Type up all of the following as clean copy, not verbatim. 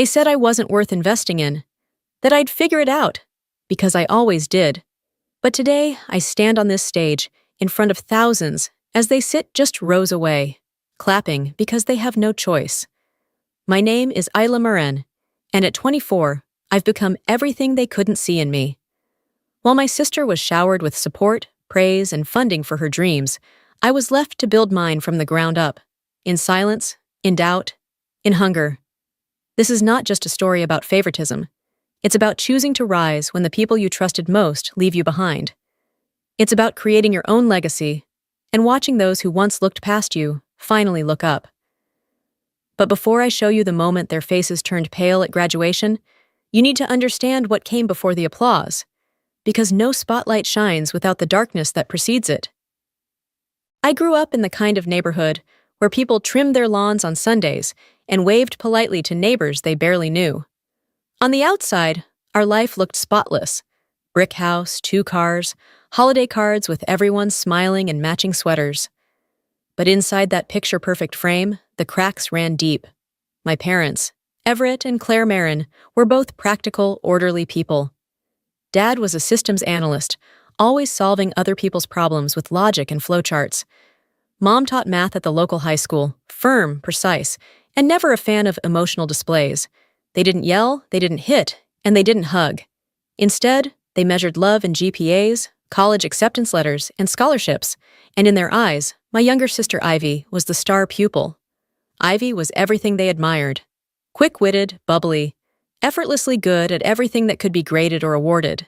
They said I wasn't worth investing in, that I'd figure it out, because I always did. But today, I stand on this stage, in front of thousands, as they sit just rows away, clapping because they have no choice. My name is Isla Maren, and at 24, I've become everything they couldn't see in me. While my sister was showered with support, praise, and funding for her dreams, I was left to build mine from the ground up, in silence, in doubt, in hunger. This is not just a story about favoritism. It's about choosing to rise when the people you trusted most leave you behind. It's about creating your own legacy and watching those who once looked past you finally look up. But before I show you the moment their faces turned pale at graduation, you need to understand what came before the applause, because no spotlight shines without the darkness that precedes it. I grew up in the kind of neighborhood where people trimmed their lawns on Sundays and waved politely to neighbors they barely knew. On the outside, our life looked spotless. Brick house, 2 cars, holiday cards with everyone smiling and matching sweaters. But inside that picture-perfect frame, the cracks ran deep. My parents, Everett and Claire Maren, were both practical, orderly people. Dad was a systems analyst, always solving other people's problems with logic and flowcharts. Mom taught math at the local high school, firm, precise, and never a fan of emotional displays. They didn't yell, they didn't hit, and they didn't hug. Instead, they measured love in GPAs, college acceptance letters, and scholarships, and in their eyes, my younger sister Ivy was the star pupil. Ivy was everything they admired. Quick-witted, bubbly, effortlessly good at everything that could be graded or awarded.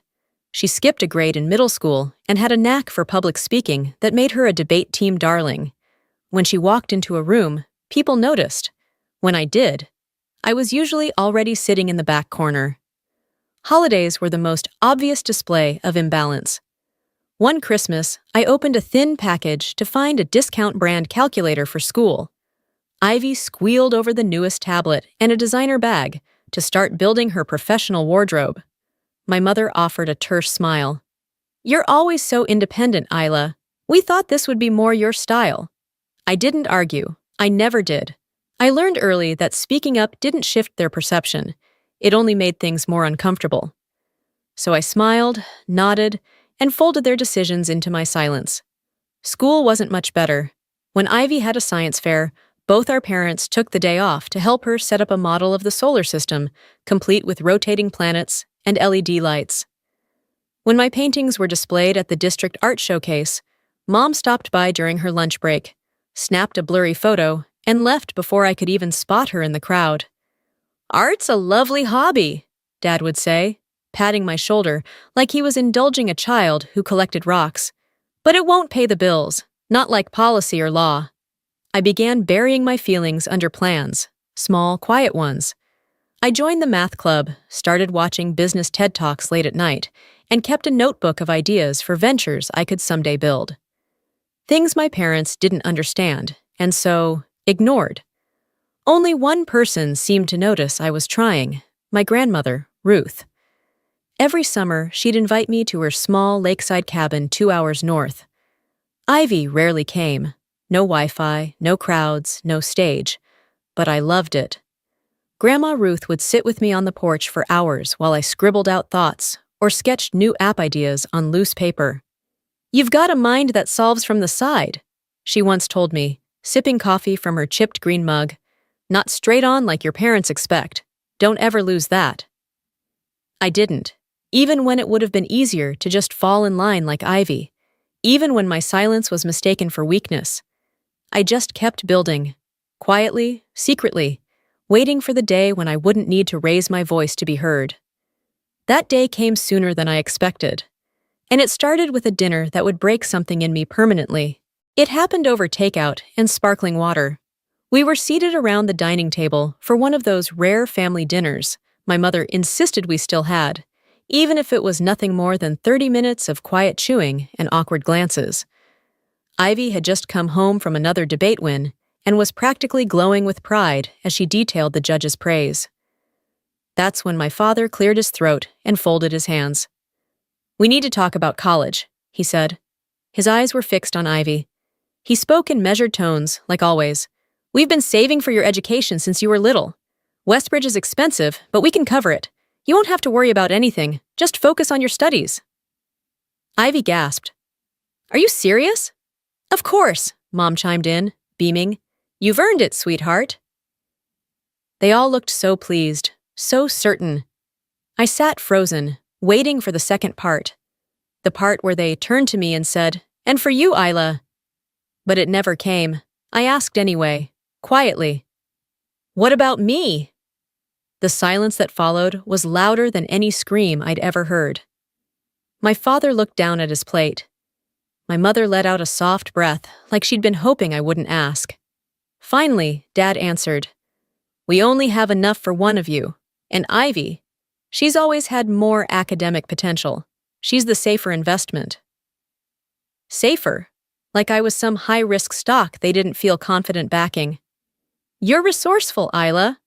She skipped a grade in middle school and had a knack for public speaking that made her a debate team darling. When she walked into a room, people noticed. When I did, I was usually already sitting in the back corner. Holidays were the most obvious display of imbalance. One Christmas, I opened a thin package to find a discount brand calculator for school. Ivy squealed over the newest tablet and a designer bag to start building her professional wardrobe. My mother offered a terse smile. "You're always so independent, Isla. We thought this would be more your style." I didn't argue. I never did. I learned early that speaking up didn't shift their perception. It only made things more uncomfortable. So I smiled, nodded, and folded their decisions into my silence. School wasn't much better. When Ivy had a science fair, both our parents took the day off to help her set up a model of the solar system, complete with rotating planets and LED lights. When my paintings were displayed at the district art showcase, Mom stopped by during her lunch break, snapped a blurry photo, and left before I could even spot her in the crowd. "Art's a lovely hobby," Dad would say, patting my shoulder like he was indulging a child who collected rocks. "But it won't pay the bills, not like policy or law." I began burying my feelings under plans, small, quiet ones. I joined the math club, started watching business TED Talks late at night, and kept a notebook of ideas for ventures I could someday build. Things my parents didn't understand, and so ignored. Only one person seemed to notice I was trying, my grandmother, Ruth. Every summer, she'd invite me to her small lakeside cabin 2 hours north. Ivy rarely came. No Wi-Fi, no crowds, no stage. But I loved it. Grandma Ruth would sit with me on the porch for hours while I scribbled out thoughts or sketched new app ideas on loose paper. "You've got a mind that solves from the side," she once told me, sipping coffee from her chipped green mug. "Not straight on like your parents expect. Don't ever lose that." I didn't, even when it would have been easier to just fall in line like Ivy, even when my silence was mistaken for weakness. I just kept building, quietly, secretly, waiting for the day when I wouldn't need to raise my voice to be heard. That day came sooner than I expected, and it started with a dinner that would break something in me permanently. It happened over takeout and sparkling water. We were seated around the dining table for one of those rare family dinners my mother insisted we still had, even if it was nothing more than 30 minutes of quiet chewing and awkward glances. Ivy had just come home from another debate win and was practically glowing with pride as she detailed the judge's praise. That's when my father cleared his throat and folded his hands. "We need to talk about college," he said. His eyes were fixed on Ivy. He spoke in measured tones, like always. "We've been saving for your education since you were little. Westbridge is expensive, but we can cover it. You won't have to worry about anything. Just focus on your studies. Ivy gasped. Are you serious? Of course, Mom chimed in, beaming. You've earned it, sweetheart. They all looked so pleased, so certain. I sat frozen, waiting for the second part. The part where they turned to me and said, "And for you, Isla." But it never came. I asked anyway, quietly. What about me? The silence that followed was louder than any scream I'd ever heard. My father looked down at his plate. My mother let out a soft breath, like she'd been hoping I wouldn't ask. Finally, Dad answered, "We only have enough for one of you. And Ivy, she's always had more academic potential. She's the safer investment." Safer? Like I was some high-risk stock they didn't feel confident backing. You're resourceful, Isla,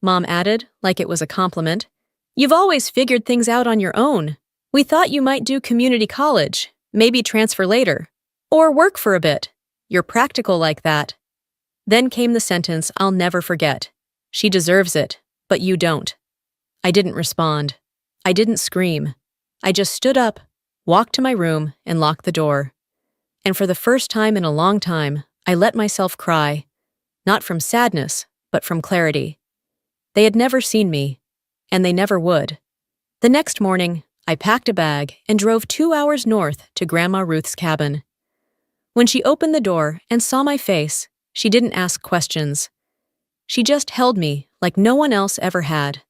Mom added, like it was a compliment. You've always figured things out on your own. We thought you might do community college, maybe transfer later, or work for a bit. You're practical like that. Then came the sentence I'll never forget. She deserves it, but you don't. I didn't respond. I didn't scream. I just stood up, walked to my room, and locked the door. And for the first time in a long time, I let myself cry. Not from sadness, but from clarity. They had never seen me, and they never would. The next morning, I packed a bag and drove 2 hours north to Grandma Ruth's cabin. When she opened the door and saw my face, she didn't ask questions. She just held me like no one else ever had.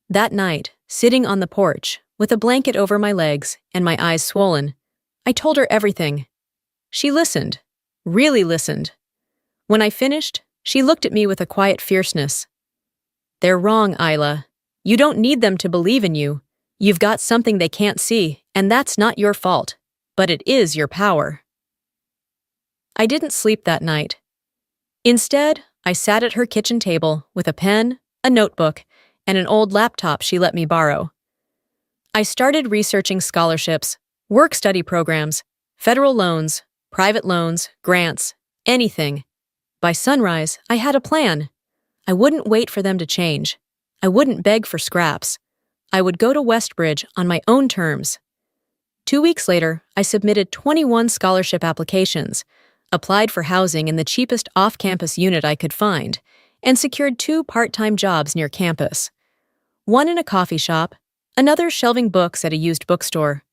That night, sitting on the porch, with a blanket over my legs and my eyes swollen, I told her everything. She listened, really listened. When I finished, she looked at me with a quiet fierceness. They're wrong, Isla. You don't need them to believe in you. You've got something they can't see, and that's not your fault. But it is your power. I didn't sleep that night. Instead, I sat at her kitchen table with a pen, a notebook, and an old laptop she let me borrow. I started researching scholarships, work-study programs, federal loans, private loans, grants, anything. By sunrise, I had a plan. I wouldn't wait for them to change. I wouldn't beg for scraps. I would go to Westbridge on my own terms. 2 weeks later, I submitted 21 scholarship applications, applied for housing in the cheapest off-campus unit I could find, and secured 2 part-time jobs near campus. One in a coffee shop, another shelving books at a used bookstore.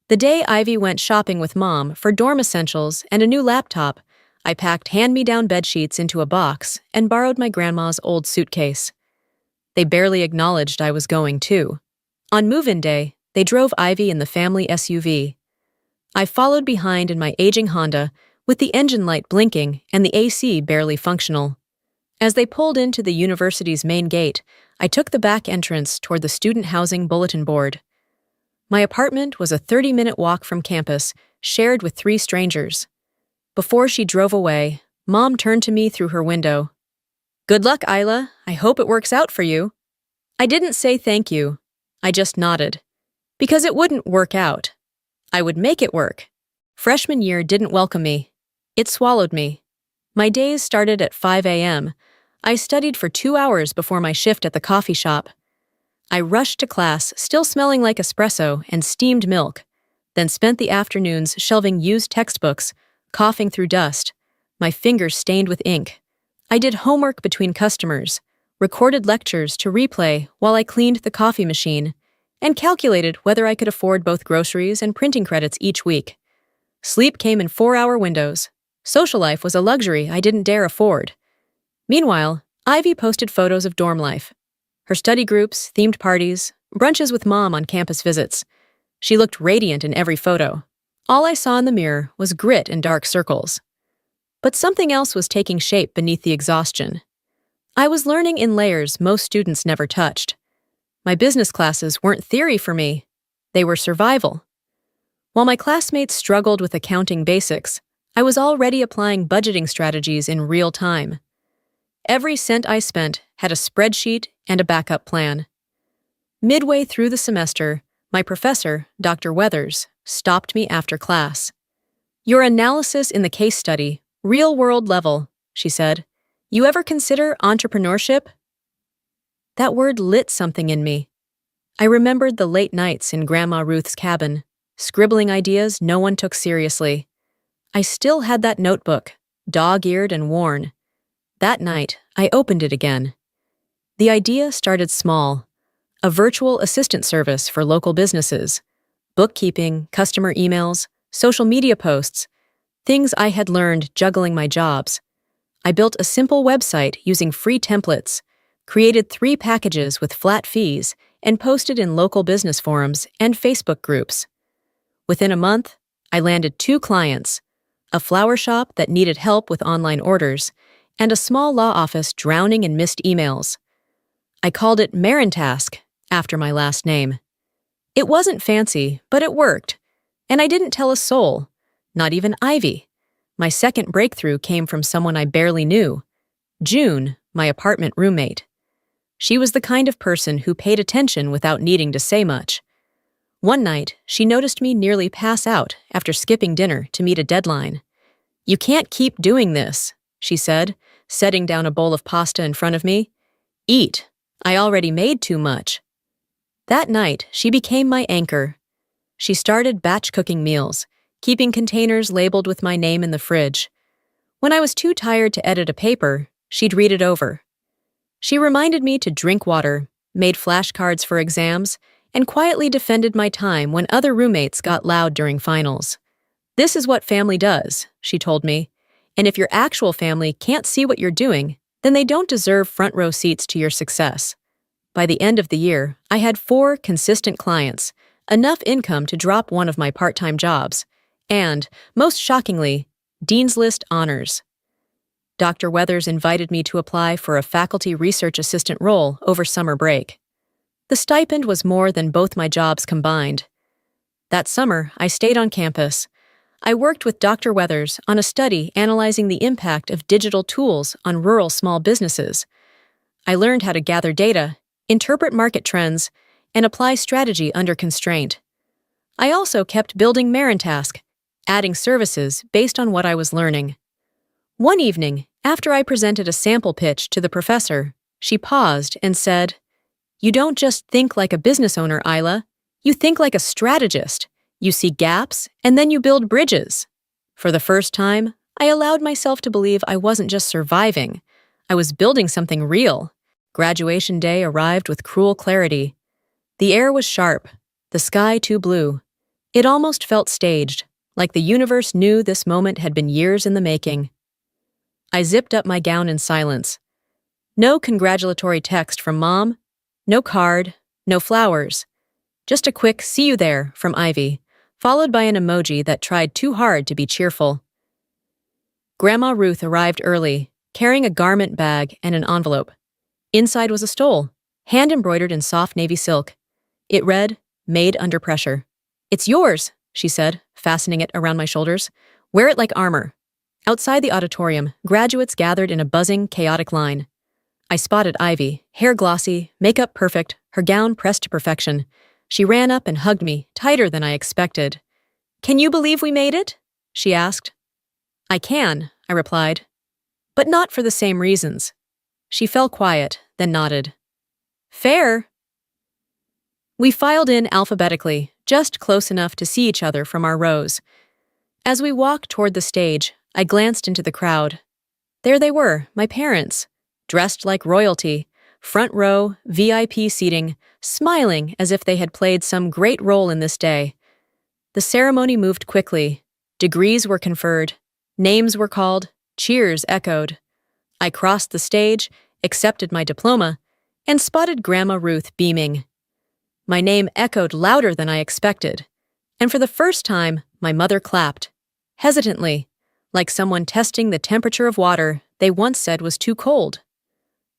The day Ivy went shopping with Mom for dorm essentials and a new laptop, I packed hand-me-down bedsheets into a box and borrowed my grandma's old suitcase. They barely acknowledged I was going, too. On move-in day, they drove Ivy in the family SUV. I followed behind in my aging Honda, with the engine light blinking and the AC barely functional. As they pulled into the university's main gate, I took the back entrance toward the student housing bulletin board. My apartment was a 30-minute walk from campus, shared with 3 strangers. Before she drove away, Mom turned to me through her window. "Good luck, Isla. I hope it works out for you." I didn't say thank you. I just nodded. Because it wouldn't work out. I would make it work. Freshman year didn't welcome me. It swallowed me. My days started at 5 a.m. I studied for 2 hours before my shift at the coffee shop. I rushed to class, still smelling like espresso and steamed milk, then spent the afternoons shelving used textbooks, coughing through dust, my fingers stained with ink. I did homework between customers, recorded lectures to replay while I cleaned the coffee machine, and calculated whether I could afford both groceries and printing credits each week. Sleep came in 4-hour windows. Social life was a luxury I didn't dare afford. Meanwhile, Ivy posted photos of dorm life. Her study groups, themed parties, brunches with Mom on campus visits. She looked radiant in every photo. All I saw in the mirror was grit and dark circles. But something else was taking shape beneath the exhaustion. I was learning in layers most students never touched. My business classes weren't theory for me. They were survival. While my classmates struggled with accounting basics, I was already applying budgeting strategies in real time. Every cent I spent had a spreadsheet and a backup plan. Midway through the semester, my professor, Dr. Weathers, stopped me after class. "Your analysis in the case study, real-world level," she said. "You ever consider entrepreneurship?" That word lit something in me. I remembered the late nights in Grandma Ruth's cabin, scribbling ideas no one took seriously. I still had that notebook, dog-eared and worn. That night, I opened it again. The idea started small, a virtual assistant service for local businesses, bookkeeping, customer emails, social media posts, things I had learned juggling my jobs. I built a simple website using free templates, created 3 packages with flat fees, and posted in local business forums and Facebook groups. Within a month, I landed 2 clients, a flower shop that needed help with online orders, and a small law office drowning in missed emails. I called it Marintask, after my last name. It wasn't fancy, but it worked. And I didn't tell a soul, not even Ivy. My second breakthrough came from someone I barely knew, June, my apartment roommate. She was the kind of person who paid attention without needing to say much. One night, she noticed me nearly pass out after skipping dinner to meet a deadline. "You can't keep doing this," she said, setting down a bowl of pasta in front of me. "Eat. I already made too much." That night, she became my anchor. She started batch cooking meals, keeping containers labeled with my name in the fridge. When I was too tired to edit a paper, she'd read it over. She reminded me to drink water, made flashcards for exams, and quietly defended my time when other roommates got loud during finals. "This is what family does," she told me, "and if your actual family can't see what you're doing, then they don't deserve front row seats to your success." By the end of the year, I had 4 consistent clients, enough income to drop one of my part-time jobs, and, most shockingly, Dean's List honors. Dr. Weathers invited me to apply for a faculty research assistant role over summer break. The stipend was more than both my jobs combined. That summer, I stayed on campus. I worked with Dr. Weathers on a study analyzing the impact of digital tools on rural small businesses. I learned how to gather data, interpret market trends, and apply strategy under constraint. I also kept building Marintask, adding services based on what I was learning. One evening, after I presented a sample pitch to the professor, she paused and said, "You don't just think like a business owner, Isla. You think like a strategist. You see gaps, and then you build bridges." For the first time, I allowed myself to believe I wasn't just surviving. I was building something real. Graduation day arrived with cruel clarity. The air was sharp, the sky too blue. It almost felt staged, like the universe knew this moment had been years in the making. I zipped up my gown in silence. No congratulatory text from Mom, no card, no flowers. Just a quick "see you there" from Ivy, followed by an emoji that tried too hard to be cheerful. Grandma Ruth arrived early, carrying a garment bag and an envelope. Inside was a stole, hand-embroidered in soft navy silk. It read, "Made under pressure." "It's yours," she said, fastening it around my shoulders. "Wear it like armor." Outside the auditorium, graduates gathered in a buzzing, chaotic line. I spotted Ivy, hair glossy, makeup perfect, her gown pressed to perfection. She ran up and hugged me, tighter than I expected. "Can you believe we made it?" she asked. "I can," I replied. "But not for the same reasons." She fell quiet, then nodded. "Fair." We filed in alphabetically, just close enough to see each other from our rows. As we walked toward the stage, I glanced into the crowd. There they were, my parents, dressed like royalty, front row, VIP seating, smiling as if they had played some great role in this day. The ceremony moved quickly. Degrees were conferred, names were called, cheers echoed. I crossed the stage, accepted my diploma, and spotted Grandma Ruth beaming. My name echoed louder than I expected, and for the first time, my mother clapped, hesitantly, like someone testing the temperature of water they once said was too cold.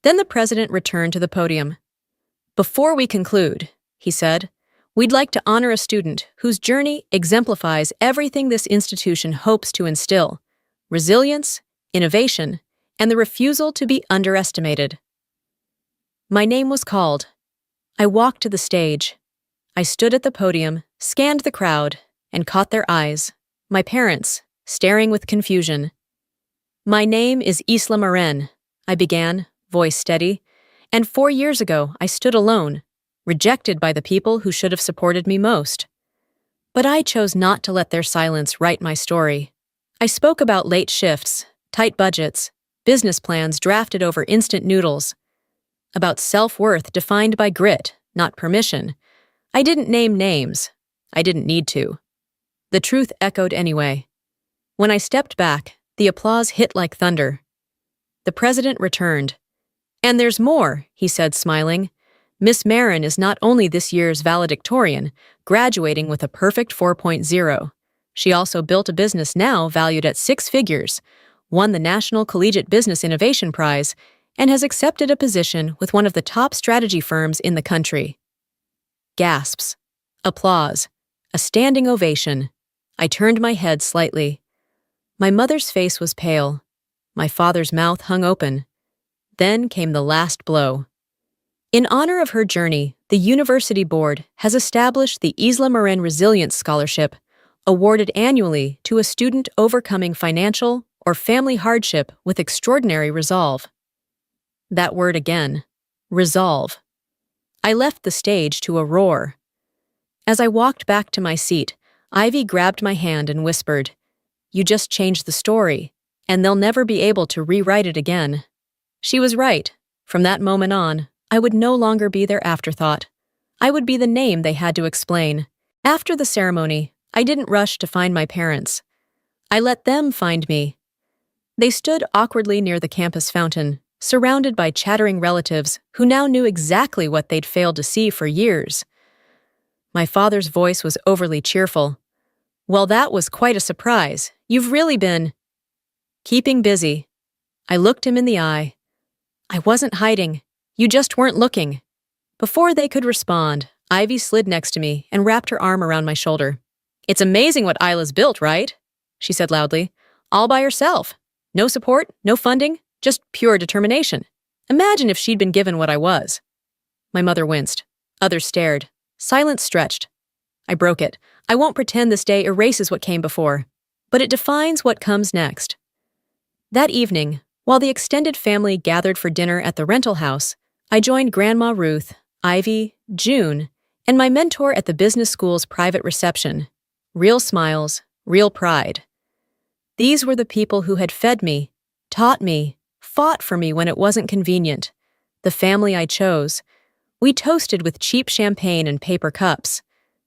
Then the president returned to the podium. "Before we conclude," he said, "we'd like to honor a student whose journey exemplifies everything this institution hopes to instill: resilience, innovation, and the refusal to be underestimated." My name was called. I walked to the stage. I stood at the podium, scanned the crowd, and caught their eyes, my parents, staring with confusion. "My name is Isla Maren," I began, voice steady, And 4 years ago, I stood alone, rejected by the people who should have supported me most. But I chose not to let their silence write my story. I spoke about late shifts, tight budgets, business plans drafted over instant noodles, about self-worth defined by grit, not permission. I didn't name names. I didn't need to. The truth echoed anyway. When I stepped back, the applause hit like thunder. The president returned. "And there's more," he said, smiling. "Miss Marin is not only this year's valedictorian, graduating with a perfect 4.0. She also built a business now valued at 6 figures, won the National Collegiate Business Innovation Prize, and has accepted a position with one of the top strategy firms in the country." Gasps. Applause. A standing ovation. I turned my head slightly. My mother's face was pale. My father's mouth hung open. Then came the last blow. In honor of her journey, the University Board has established the Isla Marin Resilience Scholarship, awarded annually to a student overcoming financial or family hardship with extraordinary resolve. That word again. Resolve. I left the stage to a roar. As I walked back to my seat, Ivy grabbed my hand and whispered, "You just changed the story, and they'll never be able to rewrite it again." She was right. From that moment on, I would no longer be their afterthought. I would be the name they had to explain. After the ceremony, I didn't rush to find my parents. I let them find me. They stood awkwardly near the campus fountain, surrounded by chattering relatives who now knew exactly what they'd failed to see for years. My father's voice was overly cheerful. "Well, that was quite a surprise. You've really been..." "Keeping busy." I looked him in the eye. "I wasn't hiding. You just weren't looking." Before they could respond, Ivy slid next to me and wrapped her arm around my shoulder. "It's amazing what Isla's built, right?" she said loudly. "All by herself. No support, no funding, just pure determination. Imagine if she'd been given what I was." My mother winced. Others stared. Silence stretched. I broke it. "I won't pretend this day erases what came before, but it defines what comes next." That evening, while the extended family gathered for dinner at the rental house, I joined Grandma Ruth, Ivy, June, and my mentor at the business school's private reception. Real smiles, real pride. These were the people who had fed me, taught me, fought for me when it wasn't convenient. The family I chose. We toasted with cheap champagne and paper cups,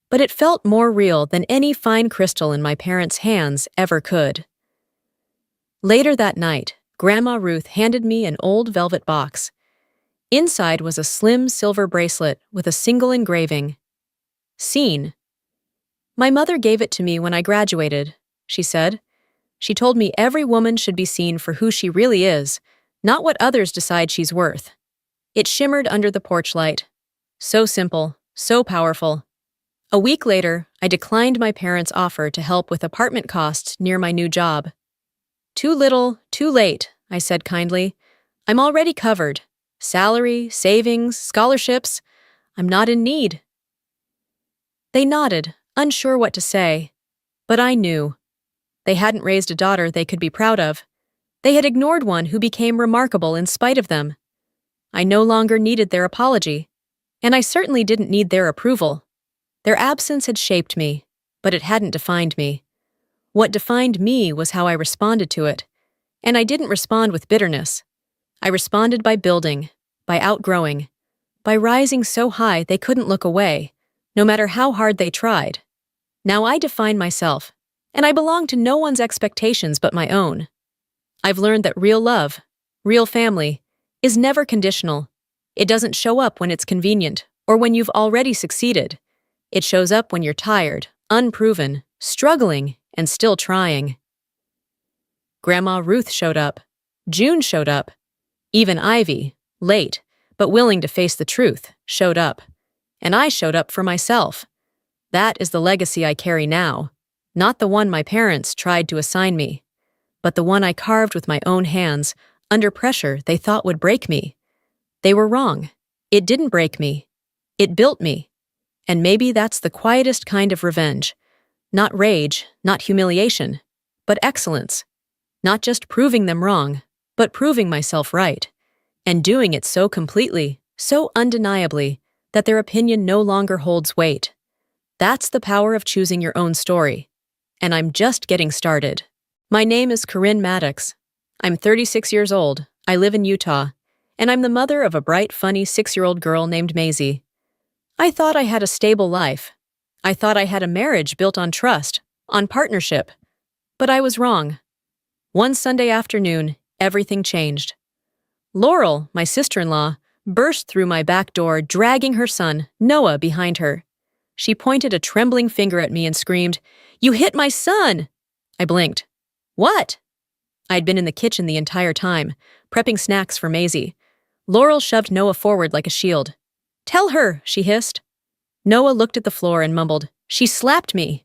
but it felt more real than any fine crystal in my parents' hands ever could. Later that night, Grandma Ruth handed me an old velvet box. Inside was a slim silver bracelet with a single engraving. "Seen." "My mother gave it to me when I graduated," she said. "She told me every woman should be seen for who she really is, not what others decide she's worth." It shimmered under the porch light. So simple, so powerful. A week later, I declined my parents' offer to help with apartment costs near my new job. "Too little, too late," I said kindly. "I'm already covered. Salary, savings, scholarships. I'm not in need." They nodded, unsure what to say. But I knew. They hadn't raised a daughter they could be proud of. They had ignored one who became remarkable in spite of them. I no longer needed their apology, and I certainly didn't need their approval. Their absence had shaped me, but it hadn't defined me. What defined me was how I responded to it, and I didn't respond with bitterness. I responded by building, by outgrowing, by rising so high they couldn't look away, no matter how hard they tried. Now I define myself, and I belong to no one's expectations but my own. I've learned that real love, real family, is never conditional. It doesn't show up when it's convenient or when you've already succeeded. It shows up when you're tired, unproven, struggling, and still trying. Grandma Ruth showed up. June showed up. Even Ivy, late, but willing to face the truth, showed up. And I showed up for myself. That is the legacy I carry now, not the one my parents tried to assign me, but the one I carved with my own hands, under pressure they thought would break me. They were wrong. It didn't break me. It built me. And maybe that's the quietest kind of revenge. Not rage, not humiliation, but excellence. Not just proving them wrong, but proving myself right. and doing it so completely, so undeniably, that their opinion no longer holds weight. That's the power of choosing your own story. And I'm just getting started. My name is Corinne Maddox. I'm 36 years old, I live in Utah, and I'm the mother of a bright, funny 6-year-old girl named Maisie. I thought I had a stable life. I thought I had a marriage built on trust, on partnership. But I was wrong. One Sunday afternoon, everything changed. Laurel, my sister-in-law, burst through my back door, dragging her son, Noah, behind her. She pointed a trembling finger at me and screamed, "You hit my son!" I blinked. What? I'd been in the kitchen the entire time, prepping snacks for Maisie. Laurel shoved Noah forward like a shield. "Tell her," she hissed. Noah looked at the floor and mumbled, "She slapped me."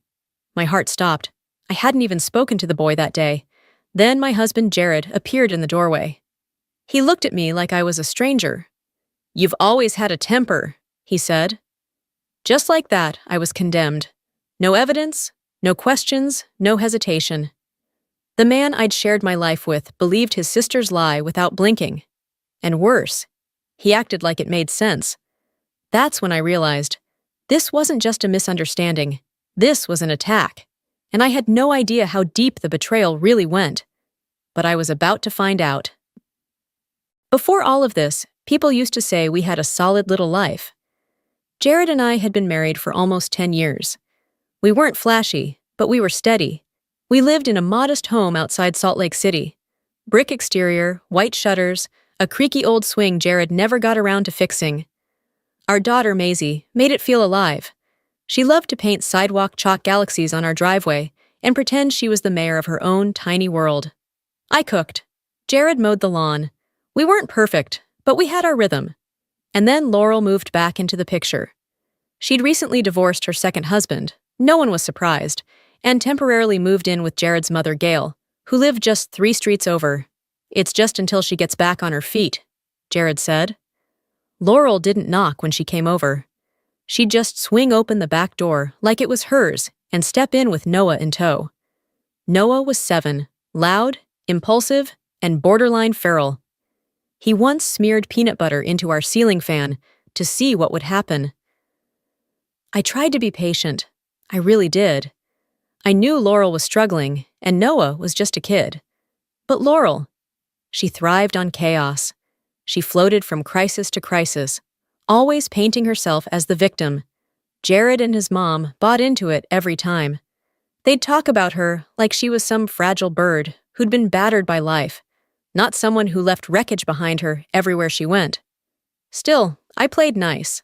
My heart stopped. I hadn't even spoken to the boy that day. Then my husband, Jared, appeared in the doorway. He looked at me like I was a stranger. "You've always had a temper," he said. Just like that, I was condemned. No evidence, no questions, no hesitation. The man I'd shared my life with believed his sister's lie without blinking. And worse, he acted like it made sense. That's when I realized, this wasn't just a misunderstanding. This was an attack. And I had no idea how deep the betrayal really went. But I was about to find out. Before all of this, people used to say we had a solid little life. Jared and I had been married for almost 10 years. We weren't flashy, but we were steady. We lived in a modest home outside Salt Lake City. Brick exterior, white shutters, a creaky old swing Jared never got around to fixing. Our daughter, Maisie, made it feel alive. She loved to paint sidewalk chalk galaxies on our driveway and pretend she was the mayor of her own tiny world. I cooked. Jared mowed the lawn. We weren't perfect, but we had our rhythm. And then Laurel moved back into the picture. She'd recently divorced her second husband, no one was surprised, and temporarily moved in with Jared's mother, Gail, who lived just 3 streets over. "It's just until she gets back on her feet," Jared said. Laurel didn't knock when she came over. She'd just swing open the back door like it was hers and step in with Noah in tow. Noah was 7, loud, impulsive, and borderline feral. He once smeared peanut butter into our ceiling fan to see what would happen. I tried to be patient. I really did. I knew Laurel was struggling, and Noah was just a kid. But Laurel, she thrived on chaos. She floated from crisis to crisis, always painting herself as the victim. Jared and his mom bought into it every time. They'd talk about her like she was some fragile bird who'd been battered by life, not someone who left wreckage behind her everywhere she went. Still, I played nice.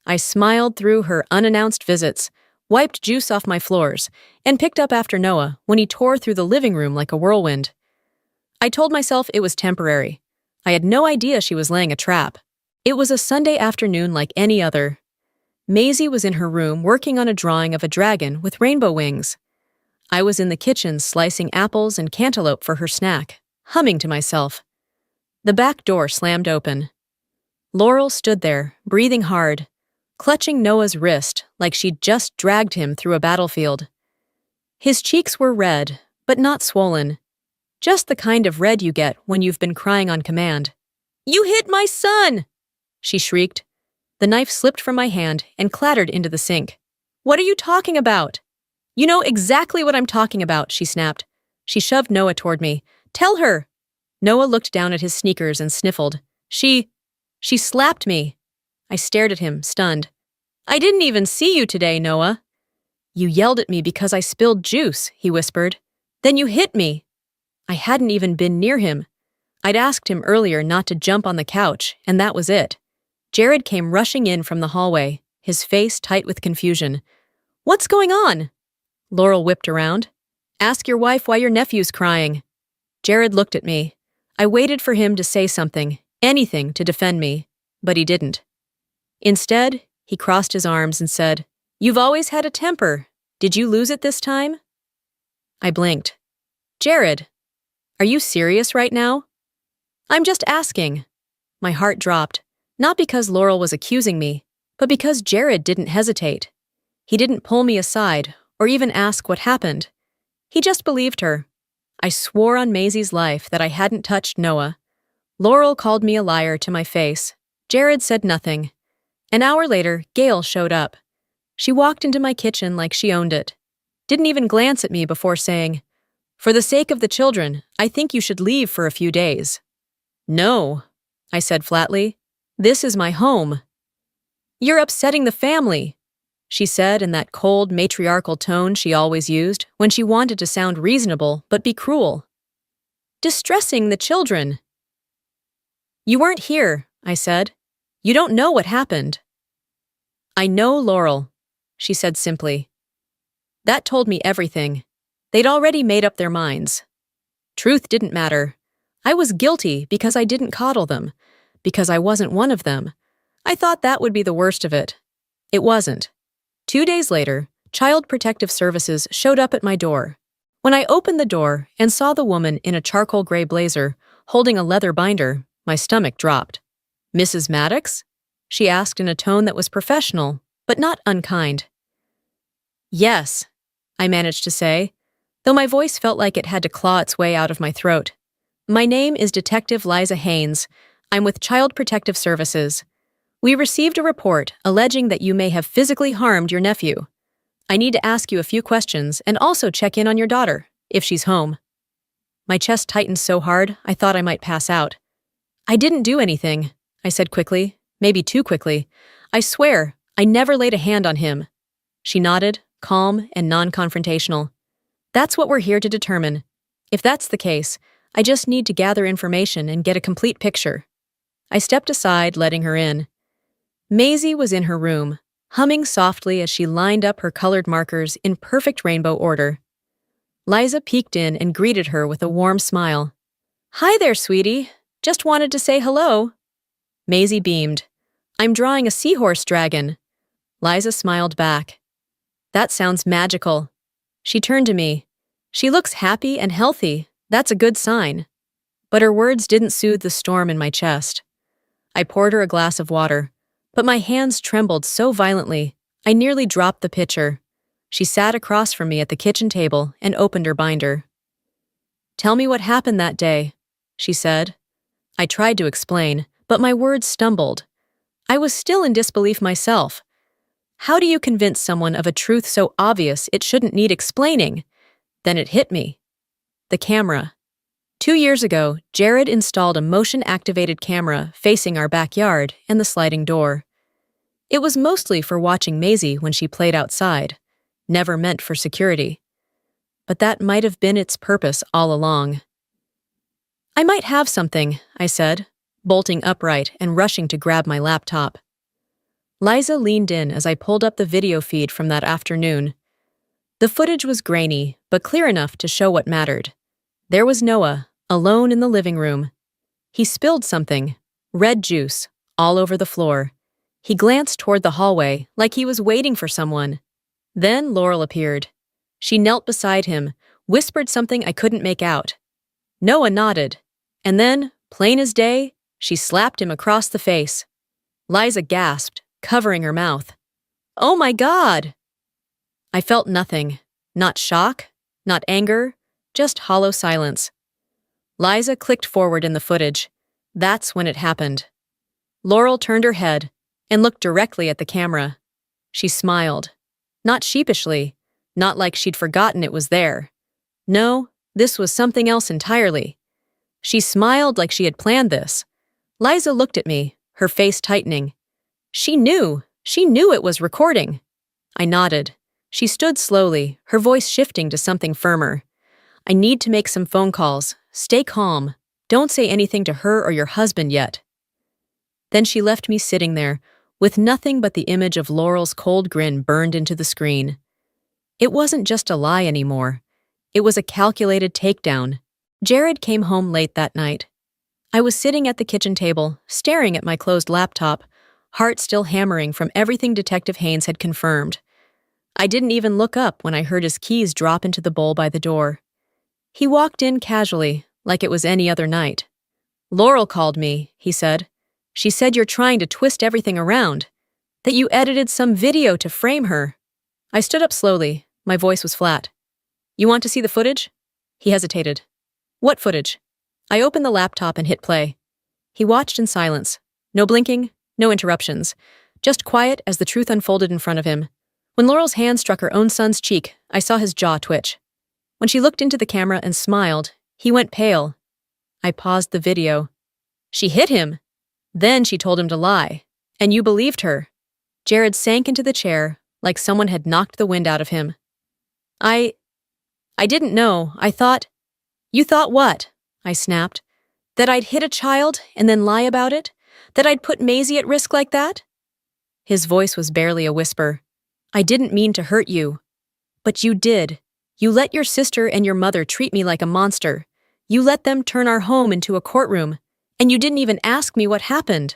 I smiled through her unannounced visits, wiped juice off my floors, and picked up after Noah when he tore through the living room like a whirlwind. I told myself it was temporary. I had no idea she was laying a trap. It was a Sunday afternoon like any other. Maisie was in her room working on a drawing of a dragon with rainbow wings. I was in the kitchen slicing apples and cantaloupe for her snack, humming to myself. The back door slammed open. Laurel stood there, breathing hard, clutching Noah's wrist like she'd just dragged him through a battlefield. His cheeks were red, but not swollen. Just the kind of red you get when you've been crying on command. "You hit my son!" she shrieked. The knife slipped from my hand and clattered into the sink. "What are you talking about?" "You know exactly what I'm talking about," she snapped. She shoved Noah toward me. "Tell her!" Noah looked down at his sneakers and sniffled. She slapped me." I stared at him, stunned. "I didn't even see you today, Noah." "You yelled at me because I spilled juice," he whispered. "Then you hit me." I hadn't even been near him. I'd asked him earlier not to jump on the couch, and that was it. Jared came rushing in from the hallway, his face tight with confusion. "What's going on?" Laurel whipped around. "Ask your wife why your nephew's crying." Jared looked at me. I waited for him to say something, anything to defend me, but he didn't. Instead, he crossed his arms and said, "You've always had a temper. Did you lose it this time?" I blinked. "Jared, are you serious right now?" "I'm just asking." My heart dropped, not because Laurel was accusing me, but because Jared didn't hesitate. He didn't pull me aside or even ask what happened. He just believed her. I swore on Maisie's life that I hadn't touched Noah. Laurel called me a liar to my face. Jared said nothing. An hour later, Gail showed up. She walked into my kitchen like she owned it. Didn't even glance at me before saying, "For the sake of the children, I think you should leave for a few days." "No," I said flatly. "This is my home." "You're upsetting the family," she said in that cold, matriarchal tone she always used when she wanted to sound reasonable but be cruel. "Distressing the children." "You weren't here," I said. "You don't know what happened." "I know, Laurel," she said simply. That told me everything. They'd already made up their minds. Truth didn't matter. I was guilty because I didn't coddle them, because I wasn't one of them. I thought that would be the worst of it. It wasn't. 2 days later, Child Protective Services showed up at my door. When I opened the door and saw the woman in a charcoal gray blazer holding a leather binder, my stomach dropped. "Mrs. Maddox?" she asked in a tone that was professional, but not unkind. "Yes," I managed to say, though my voice felt like it had to claw its way out of my throat. "My name is Detective Liza Haynes. I'm with Child Protective Services. We received a report alleging that you may have physically harmed your nephew. I need to ask you a few questions and also check in on your daughter, if she's home." My chest tightened so hard I thought I might pass out. "I didn't do anything," I said quickly, maybe too quickly. "I swear, I never laid a hand on him." She nodded, calm and non-confrontational. "That's what we're here to determine. If that's the case, I just need to gather information and get a complete picture." I stepped aside, letting her in. Maisie was in her room, humming softly as she lined up her colored markers in perfect rainbow order. Liza peeked in and greeted her with a warm smile. "Hi there, sweetie. Just wanted to say hello." Maisie beamed. "I'm drawing a seahorse dragon." Liza smiled back. "That sounds magical." She turned to me. "She looks happy and healthy. That's a good sign." But her words didn't soothe the storm in my chest. I poured her a glass of water, but my hands trembled so violently, I nearly dropped the pitcher. She sat across from me at the kitchen table and opened her binder. "Tell me what happened that day," she said. I tried to explain, but my words stumbled. I was still in disbelief myself. How do you convince someone of a truth so obvious it shouldn't need explaining? Then it hit me. The camera. 2 years ago, Jared installed a motion-activated camera facing our backyard and the sliding door. It was mostly for watching Maisie when she played outside, never meant for security. But that might have been its purpose all along. "I might have something," I said, bolting upright and rushing to grab my laptop. Liza leaned in as I pulled up the video feed from that afternoon. The footage was grainy, but clear enough to show what mattered. There was Noah, alone in the living room. He spilled something, red juice, all over the floor. He glanced toward the hallway like he was waiting for someone. Then Laurel appeared. She knelt beside him, whispered something I couldn't make out. Noah nodded, and then, plain as day, she slapped him across the face. Liza gasped, covering her mouth. "Oh my God!" I felt nothing. Not shock, not anger, just hollow silence. Liza clicked forward in the footage. That's when it happened. Laurel turned her head and looked directly at the camera. She smiled. Not sheepishly, not like she'd forgotten it was there. No, this was something else entirely. She smiled like she had planned this. Liza looked at me, her face tightening. She knew it was recording. I nodded. She stood slowly, her voice shifting to something firmer. "I need to make some phone calls. Stay calm. Don't say anything to her or your husband yet." Then she left me sitting there, with nothing but the image of Laurel's cold grin burned into the screen. It wasn't just a lie anymore. It was a calculated takedown. Jared came home late that night. I was sitting at the kitchen table, staring at my closed laptop, heart still hammering from everything Detective Haynes had confirmed. I didn't even look up when I heard his keys drop into the bowl by the door. He walked in casually, like it was any other night. "Laurel called me," he said. "She said you're trying to twist everything around, that you edited some video to frame her." I stood up slowly. My voice was flat. "You want to see the footage?" He hesitated. "What footage?" I opened the laptop and hit play. He watched in silence. No blinking, no interruptions. Just quiet as the truth unfolded in front of him. When Laurel's hand struck her own son's cheek, I saw his jaw twitch. When she looked into the camera and smiled, he went pale. I paused the video. She hit him. Then she told him to lie. And you believed her. Jared sank into the chair, like someone had knocked the wind out of him. I didn't know. I thought— You thought what? I snapped. That I'd hit a child and then lie about it? That I'd put Maisie at risk like that? His voice was barely a whisper. I didn't mean to hurt you. But you did. You let your sister and your mother treat me like a monster. You let them turn our home into a courtroom. And you didn't even ask me what happened.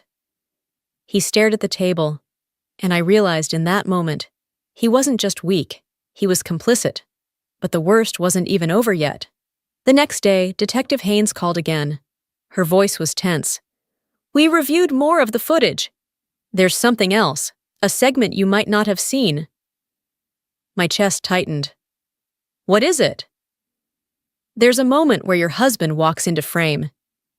He stared at the table, and I realized in that moment, he wasn't just weak, he was complicit. But the worst wasn't even over yet. The next day, Detective Haynes called again. Her voice was tense. We reviewed more of the footage. There's something else, a segment you might not have seen. My chest tightened. What is it? There's a moment where your husband walks into frame.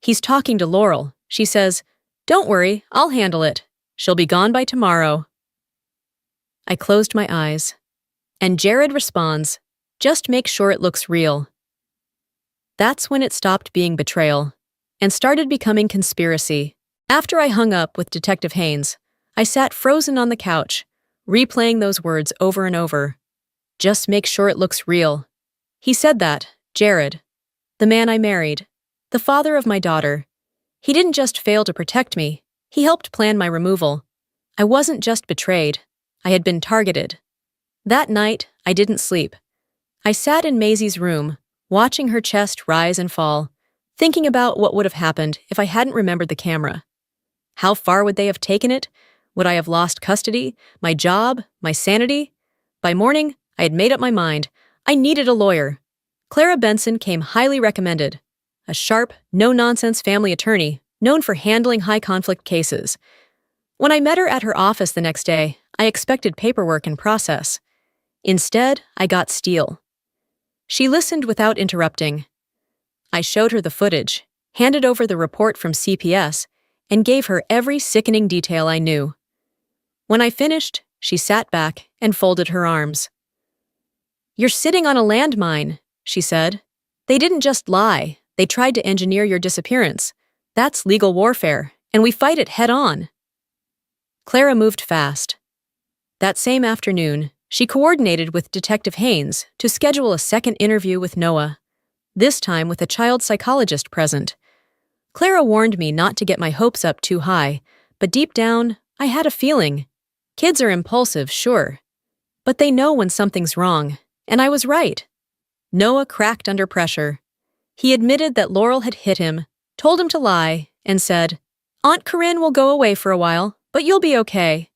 He's talking to Laurel. She says, Don't worry, I'll handle it. She'll be gone by tomorrow. I closed my eyes. And Jared responds, Just make sure it looks real. That's when it stopped being betrayal and started becoming conspiracy. After I hung up with Detective Haynes, I sat frozen on the couch, replaying those words over and over. Just make sure it looks real. He said that, Jared, the man I married, the father of my daughter. He didn't just fail to protect me, he helped plan my removal. I wasn't just betrayed, I had been targeted. That night, I didn't sleep. I sat in Maisie's room, watching her chest rise and fall, thinking about what would have happened if I hadn't remembered the camera. How far would they have taken it? Would I have lost custody, my job, my sanity? By morning, I had made up my mind. I needed a lawyer. Clara Benson came highly recommended. A sharp, no-nonsense family attorney, known for handling high-conflict cases. When I met her at her office the next day, I expected paperwork and process. Instead, I got steel. She listened without interrupting. I showed her the footage, handed over the report from CPS, and gave her every sickening detail I knew. When I finished, she sat back and folded her arms. You're sitting on a landmine, she said. They didn't just lie, they tried to engineer your disappearance. That's legal warfare, and we fight it head-on. Clara moved fast. That same afternoon, she coordinated with Detective Haynes to schedule a second interview with Noah, this time with a child psychologist present. Clara warned me not to get my hopes up too high, but deep down, I had a feeling. Kids are impulsive, sure. But they know when something's wrong, and I was right. Noah cracked under pressure. He admitted that Laurel had hit him, told him to lie, and said, Aunt Corinne will go away for a while, but you'll be okay.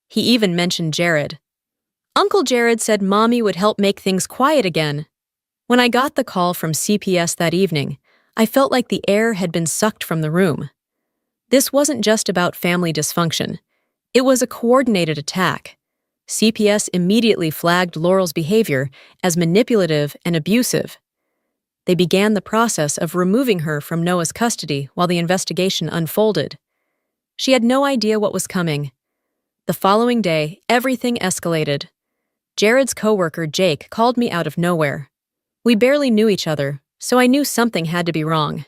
He even mentioned Jared. Uncle Jared said Mommy would help make things quiet again. When I got the call from CPS that evening, I felt like the air had been sucked from the room. This wasn't just about family dysfunction. It was a coordinated attack. CPS immediately flagged Laurel's behavior as manipulative and abusive. They began the process of removing her from Noah's custody while the investigation unfolded. She had no idea what was coming. The following day, everything escalated. Jared's coworker, Jake, called me out of nowhere. We barely knew each other, so I knew something had to be wrong.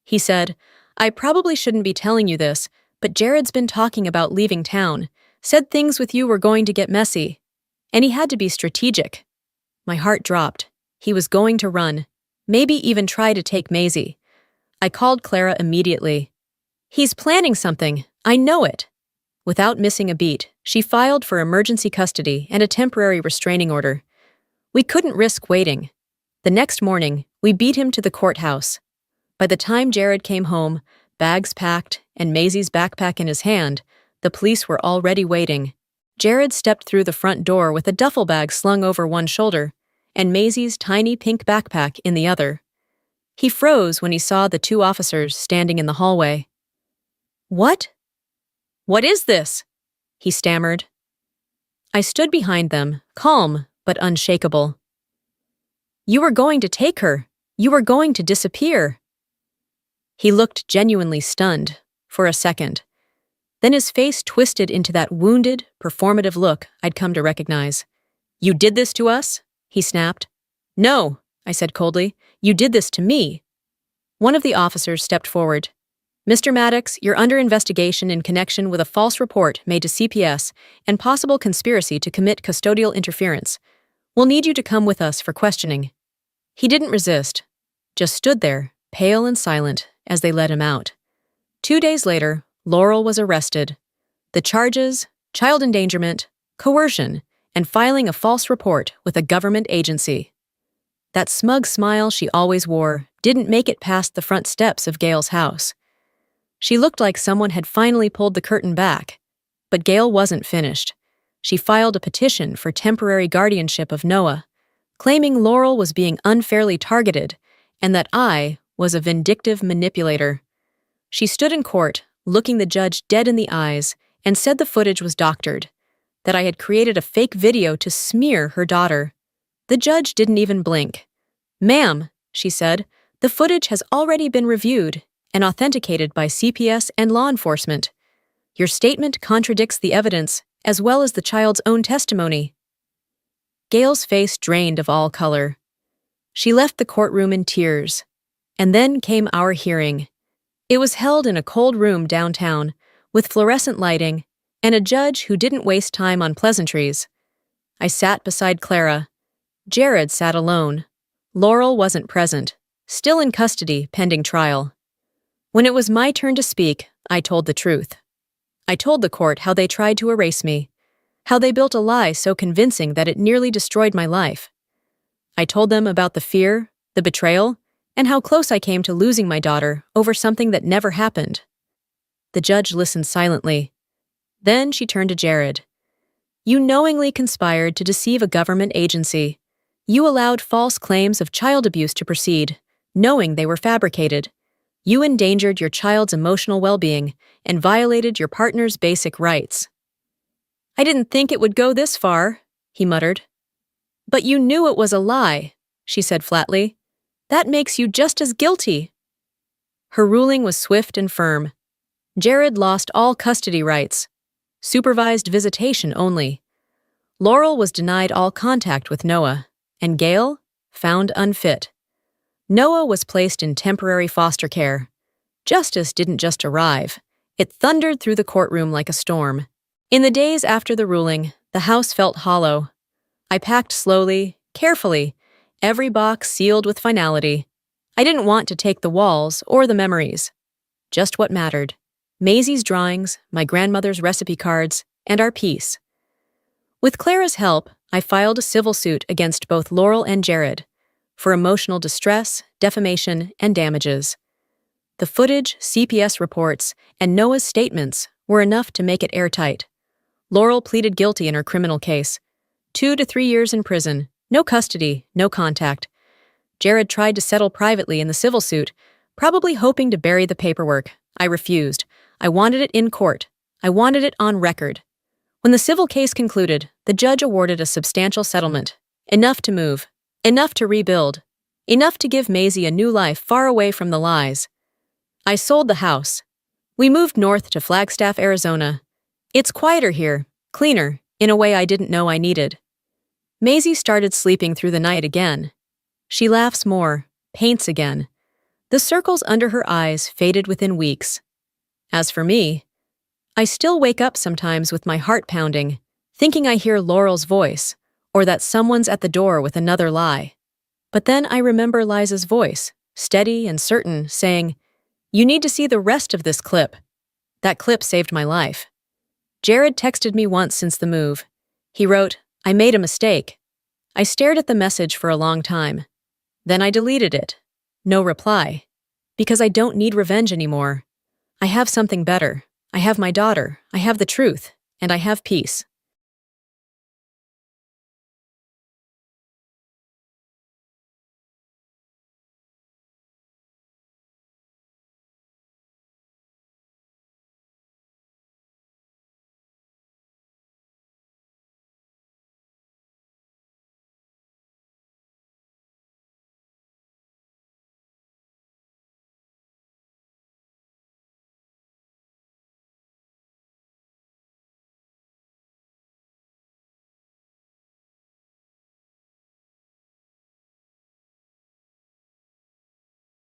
He said, I probably shouldn't be telling you this, but Jared's been talking about leaving town, said things with you were going to get messy. And he had to be strategic. My heart dropped. He was going to run, maybe even try to take Maisie. I called Clara immediately. He's planning something, I know it. Without missing a beat, she filed for emergency custody and a temporary restraining order. We couldn't risk waiting. The next morning, we beat him to the courthouse. By the time Jared came home, bags packed and Maisie's backpack in his hand, the police were already waiting. Jared stepped through the front door with a duffel bag slung over one shoulder and Maisie's tiny pink backpack in the other. He froze when he saw the two officers standing in the hallway. What? What is this? He stammered. I stood behind them, calm but unshakable. You were going to take her. You were going to disappear. He looked genuinely stunned, for a second. Then his face twisted into that wounded, performative look I'd come to recognize. "You did this to us?" he snapped. "No," I said coldly. "You did this to me." One of the officers stepped forward. "Mr. Maddox, you're under investigation in connection with a false report made to CPS and possible conspiracy to commit custodial interference. We'll need you to come with us for questioning." He didn't resist, just stood there, pale and silent, as they led him out. 2 days later, Laurel was arrested. The charges: child endangerment, coercion, and filing a false report with a government agency. That smug smile she always wore didn't make it past the front steps of Gail's house. She looked like someone had finally pulled the curtain back. But Gail wasn't finished. She filed a petition for temporary guardianship of Noah, claiming Laurel was being unfairly targeted and that I was a vindictive manipulator. She stood in court, looking the judge dead in the eyes, and said the footage was doctored, that I had created a fake video to smear her daughter. The judge didn't even blink. "Ma'am," she said, "the footage has already been reviewed and authenticated by CPS and law enforcement. Your statement contradicts the evidence as well as the child's own testimony." Gail's face drained of all color. She left the courtroom in tears. And then came our hearing. It was held in a cold room downtown, with fluorescent lighting, and a judge who didn't waste time on pleasantries. I sat beside Clara. Jared sat alone. Laurel wasn't present, still in custody pending trial. When it was my turn to speak, I told the truth. I told the court how they tried to erase me, how they built a lie so convincing that it nearly destroyed my life. I told them about the fear, the betrayal, and how close I came to losing my daughter over something that never happened. The judge listened silently. Then she turned to Jared. "You knowingly conspired to deceive a government agency. You allowed false claims of child abuse to proceed, knowing they were fabricated. You endangered your child's emotional well-being and violated your partner's basic rights." "I didn't think it would go this far," he muttered. "But you knew it was a lie," she said flatly. "That makes you just as guilty." Her ruling was swift and firm. Jared lost all custody rights. Supervised visitation only. Laurel was denied all contact with Noah, and Gail found unfit. Noah was placed in temporary foster care. Justice didn't just arrive. It thundered through the courtroom like a storm. In the days after the ruling, the house felt hollow. I packed slowly, carefully, every box sealed with finality. I didn't want to take the walls or the memories. Just what mattered. Maisie's drawings, my grandmother's recipe cards, and our peace. With Clara's help, I filed a civil suit against both Laurel and Jared for emotional distress, defamation, and damages. The footage, CPS reports, and Noah's statements were enough to make it airtight. Laurel pleaded guilty in her criminal case. 2 to 3 years in prison, no custody, no contact. Jared tried to settle privately in the civil suit, probably hoping to bury the paperwork. I refused. I wanted it in court. I wanted it on record. When the civil case concluded, the judge awarded a substantial settlement. Enough to move. Enough to rebuild. Enough to give Maisie a new life far away from the lies. I sold the house. We moved north to Flagstaff, Arizona. It's quieter here, cleaner, in a way I didn't know I needed. Maisie started sleeping through the night again. She laughs more, paints again. The circles under her eyes faded within weeks. As for me, I still wake up sometimes with my heart pounding, thinking I hear Laurel's voice, or that someone's at the door with another lie. But then I remember Liza's voice, steady and certain, saying, "You need to see the rest of this clip." That clip saved my life. Jared texted me once since the move. He wrote, "I made a mistake." I stared at the message for a long time. Then I deleted it. No reply. Because I don't need revenge anymore. I have something better. I have my daughter. I have the truth. And I have peace.